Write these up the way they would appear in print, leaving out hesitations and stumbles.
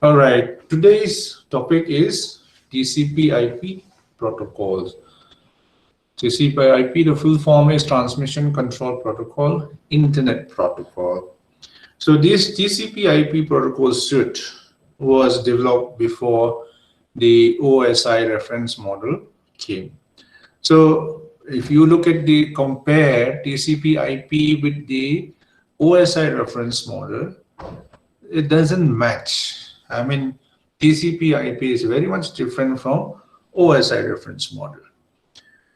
All right, today's topic is TCP/IP protocols. TCP/IP, the full form is Transmission Control Protocol, Internet Protocol. So this TCP/IP protocol suite was developed before the OSI reference model came. So if you look at the compare TCP/IP with the OSI reference model, it doesn't match. I mean, TCP/IP is very much different from OSI reference model.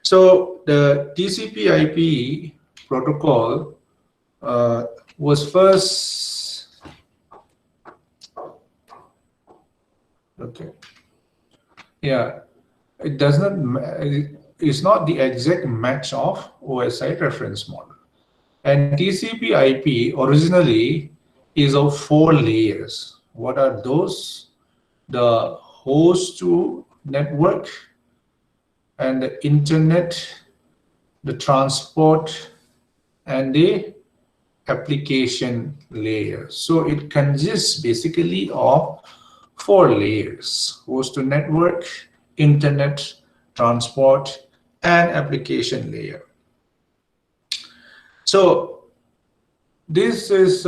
So the TCP/IP protocol uh, was first, okay, yeah, it does not, it's not the exact match of OSI reference model. And TCP/IP originally is of four layers. What are those? The host to network and the internet, the transport, and the application layer. So it consists basically of four layers: host to network, internet, transport, and application layer. So this is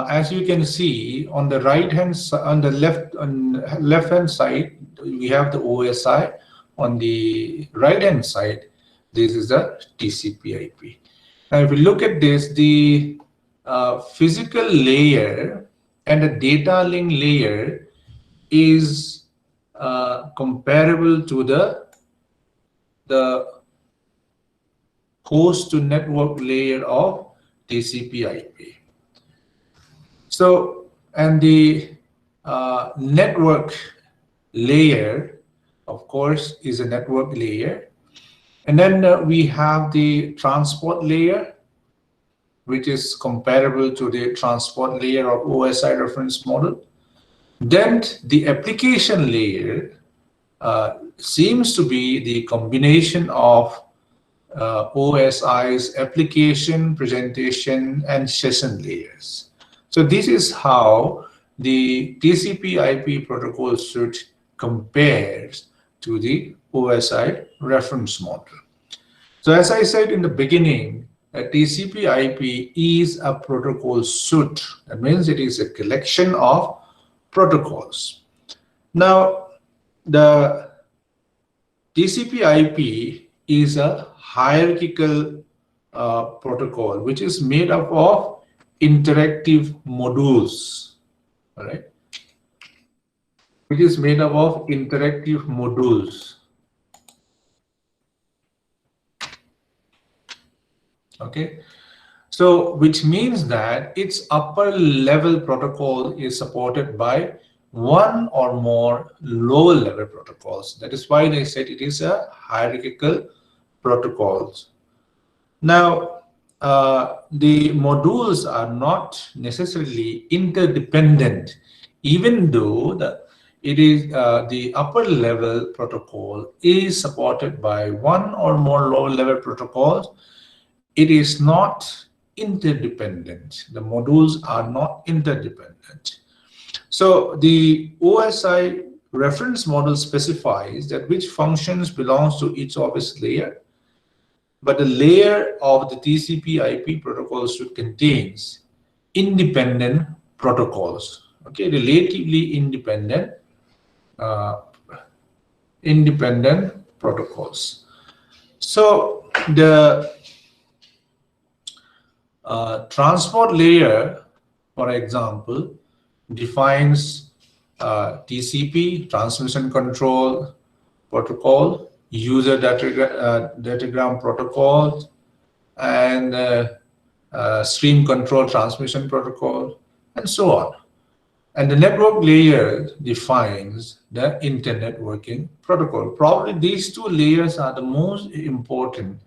as you can see on the right hand on the left hand side, we have the OSI. On the right hand side, this is the TCP/IP. Now, if you look at this, the physical layer and the data link layer is comparable to the host to network layer of TCP/IP. So, and the network layer, of course, is a network layer. And then we have the transport layer, which is comparable to the transport layer of OSI reference model. Then the application layer seems to be the combination of OSI's application, presentation, and session layers. So this is how the TCP/IP protocol suite compares to the OSI reference model. So as I said in the beginning, a TCP/IP is a protocol suite. That means it is a collection of protocols. Now, the TCP/IP is a hierarchical protocol which is made up of interactive modules, all right? Which is made up of interactive modules. Okay, so which means that its upper level protocol is supported by one or more lower level protocols. That is why they said it is a hierarchical protocols. Now, the modules are not necessarily interdependent, even though the upper level protocol is supported by one or more lower level protocols. It is not interdependent. The modules are not interdependent. So the OSI reference model specifies that which functions belongs to each of its layer, but the layer of the TCP/IP protocol suite contains independent protocols. Okay, relatively uh, independent protocols. So the transport layer, for example, defines TCP, transmission control protocol, user datagram protocol, and stream control transmission protocol, and so on. And the network layer defines the internetworking protocol. Probably these two layers are the most important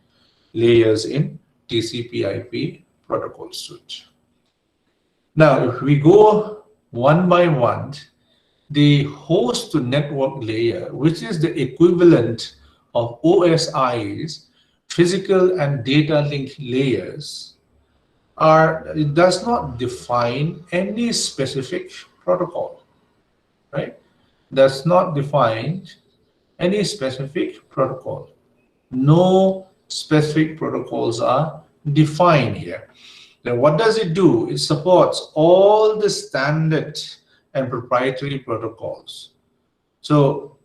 layers in TCP/IP protocol suite. Now, if we go one by one, the host to network layer, which is the equivalent of OSI's physical and data link layers, it does not define any specific protocol, right? Does not define any specific protocol. No specific protocols are defined here. Then what does it do? It supports all the standard and proprietary protocols. So,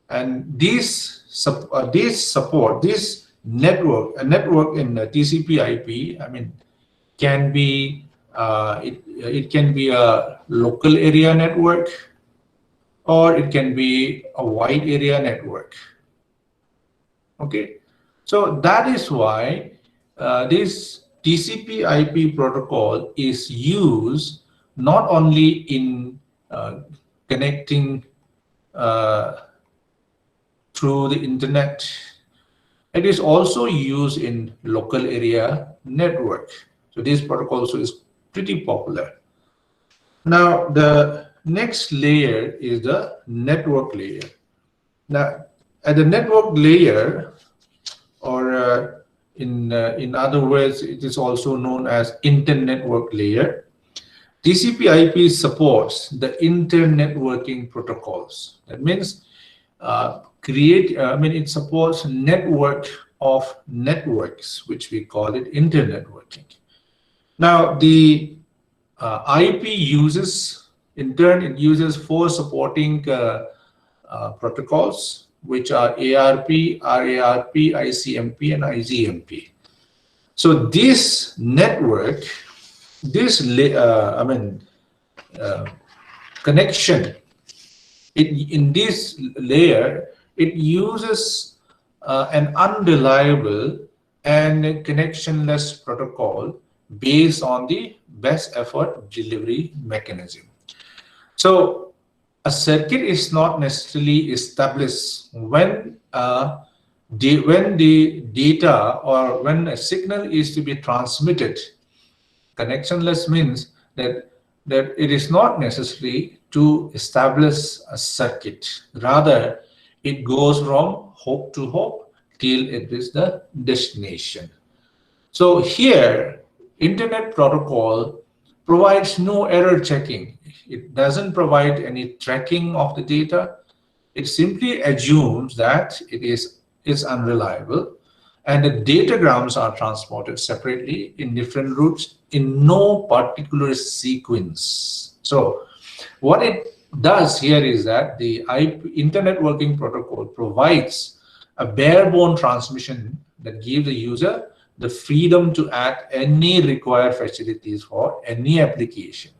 and these support this network, a network in TCP/IP. I mean, can be it can be a local area network, or it can be a wide area network. Okay, so that is why this TCP/IP protocol is used not only in connecting through the internet, it is also used in local area network. So this protocol also is pretty popular. Now the next layer is the network layer. Now at the network layer, or in other words, it is also known as inter-network layer, TCP/IP supports the inter-networking protocols. That means it supports network of networks, which we call it inter-networking. Now the IP uses, in turn, it uses 4 supporting protocols, which are ARP, RARP, ICMP, and IGMP. So this network, this connection, in this layer, it uses an unreliable and connectionless protocol based on the best effort delivery mechanism. So a circuit is not necessarily established when the data or when a signal is to be transmitted. Connectionless means that it is not necessary to establish a circuit. Rather, it goes from hop to hop till it is the destination. So here, Internet Protocol provides no error checking. It doesn't provide any tracking of the data. It simply assumes that it is unreliable, and the datagrams are transported separately in different routes in no particular sequence. So what it does here is that the Internet Working Protocol provides a bare-bone transmission that gives the user the freedom to add any required facilities for any application.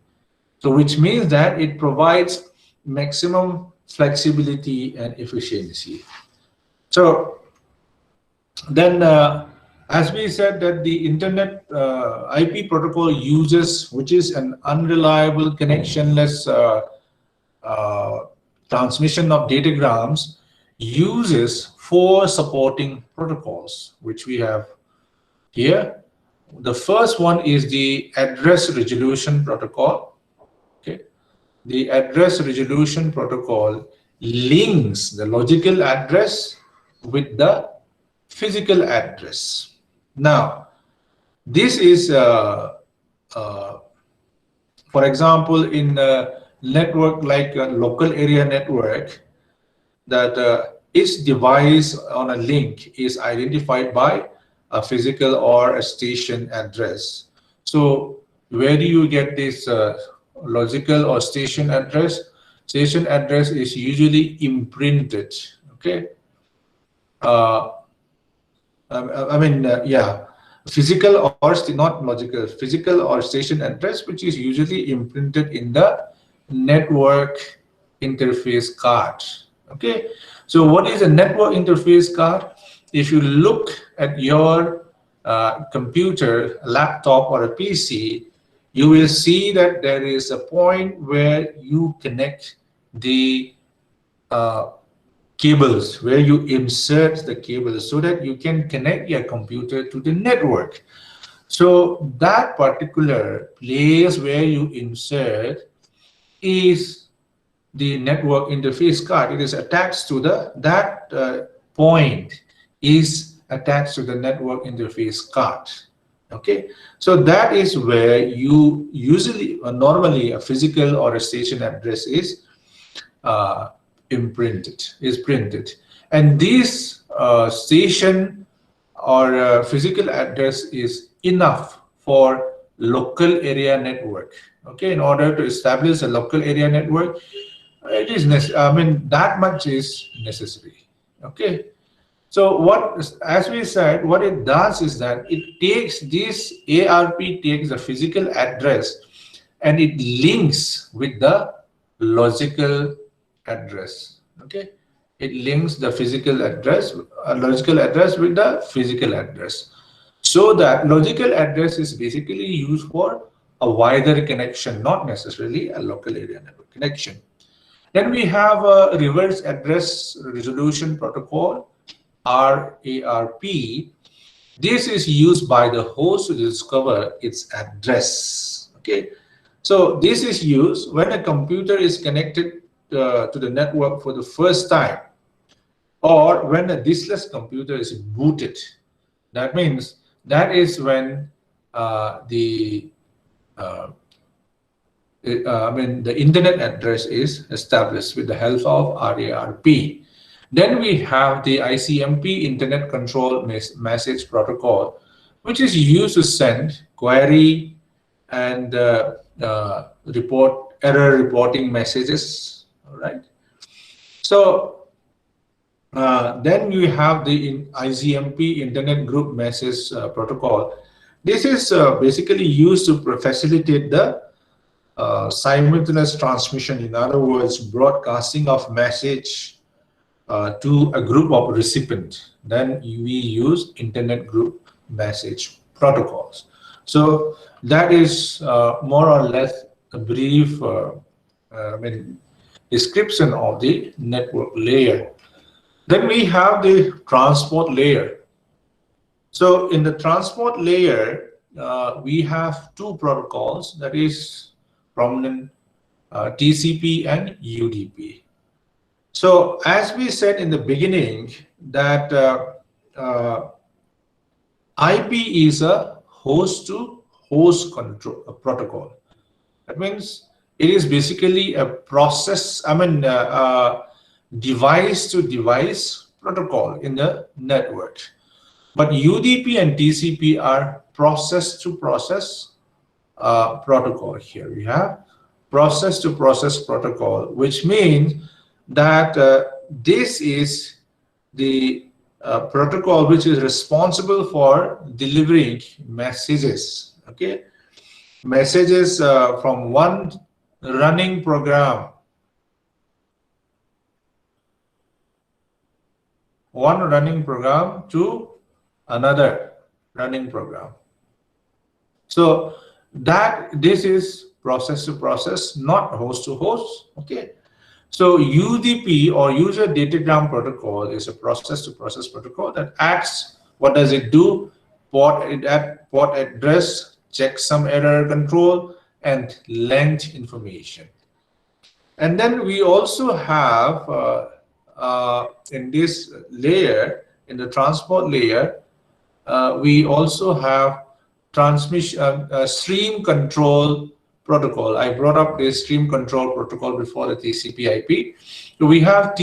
So which means that it provides maximum flexibility and efficiency. So then as we said that the Internet IP protocol uses, which is an unreliable connectionless transmission of datagrams, uses 4 supporting protocols, which we have here. The first one is the address resolution protocol. Okay, the address resolution protocol links the logical address with the physical address. Now, this is, for example, in a network like a local area network, that each device on a link is identified by a physical or a station address. So where do you get this logical or station address? Station address is usually imprinted. Okay. Physical or not logical, physical or station address, which is usually imprinted in the network interface card. Okay, so what is a network interface card? If you look at your computer, laptop, or a PC, you will see that there is a point where you connect the cables, where you insert the cables so that you can connect your computer to the network. So that particular place where you insert is the network interface card. It is attached to that point is attached to the network interface card. Okay, so that is where you usually, normally, a physical or a station address is uh, printed, and this station or physical address is enough for local area network. Okay, in order to establish a local area network, it is I mean, that much is necessary. Okay, so as we said, what it does is that it takes this ARP takes the physical address and it links with the logical address. Okay, it links the physical address, logical address with the physical address. So that logical address is basically used for a wider connection, not necessarily a local area network connection. Then we have a reverse address resolution protocol, RARP. This is used by the host to discover its address. Okay, so this is used when a computer is connected to the network for the first time, or when a diskless computer is booted. That means that is when the I mean, the internet address is established with the help of RARP. Then we have the ICMP Internet Control Message Protocol, which is used to send query and report error reporting messages. All right. So then we have the ICMP Internet Group Message Protocol. This is basically used to facilitate the simultaneous transmission, in other words, broadcasting of message to a group of recipients. Then we use internet group message protocols. So that is more or less a brief I mean, description of the network layer. Then we have the transport layer. So in the transport layer, we have two protocols, that is prominent, TCP and UDP. So as we said in the beginning, that IP is a host-to-host control protocol. That means it is basically a process, I mean, device-to-device protocol in the network. But UDP and TCP are process-to-process protocol. Here we have process-to-process protocol, which means that this is the protocol which is responsible for delivering messages. Okay, messages from one running program, to another running program. So that this is process to process, not host to host. Okay, so UDP or user datagram protocol is a process to process protocol that acts. What does it do? Port address, check some error control, and length information. And then we also have in this layer, in the transport layer, we also have transmission stream control protocol. I brought up the stream control protocol before the TCP/IP. So we have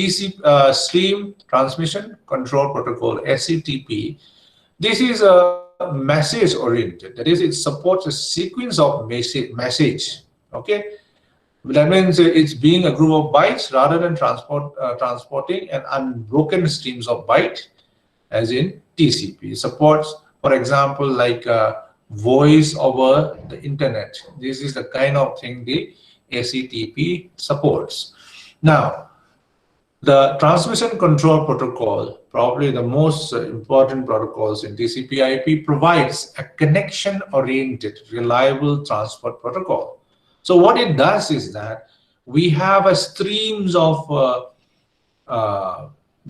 stream transmission control protocol, SCTP. This is a message oriented. That is, it supports a sequence of message. Okay, that means it's being a group of bytes rather than transporting an unbroken streams of byte, as in TCP. It supports, for example, like voice over the internet. This is the kind of thing the SCTP supports. Now, the transmission control protocol, probably the most important protocols in TCP/IP, provides a connection-oriented, reliable transport protocol. So what it does is that we have a streams of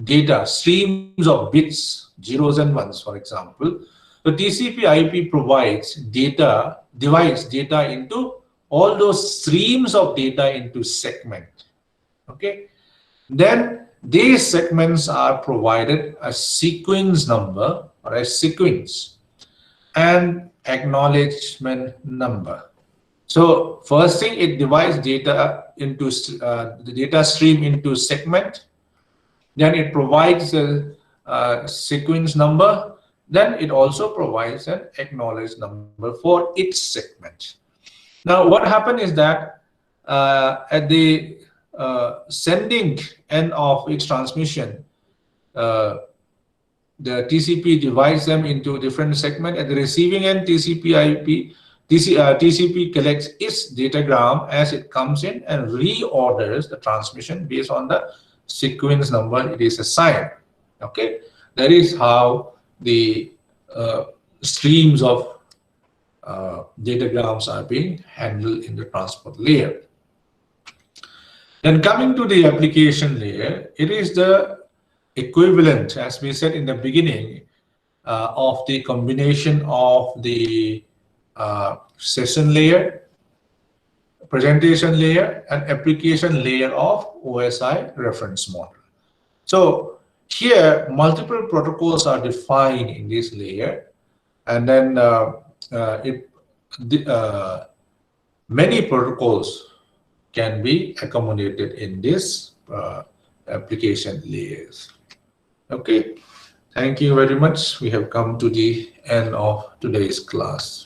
data, streams of bits, zeros and ones, for example. So TCP/IP provides data, divides data into all those streams of data into segment. Okay, then these segments are provided a sequence number or a sequence, and acknowledgement number. So first thing, it divides data into the data stream into segment. Then it provides a sequence number. Then it also provides an acknowledged number for each segment. Now, what happened is that at the sending end of its transmission, the TCP divides them into different segments. At the receiving end, TCP collects its datagram as it comes in and reorders the transmission based on the sequence number it is assigned. Okay, that is how the streams of datagrams are being handled in the transport layer. Then coming to the application layer, it is the equivalent, as we said in the beginning, of the combination of the session layer, presentation layer, and application layer of OSI reference model. So here, multiple protocols are defined in this layer, and then many protocols can be accommodated in this application layers. Okay, thank you very much. We have come to the end of today's class.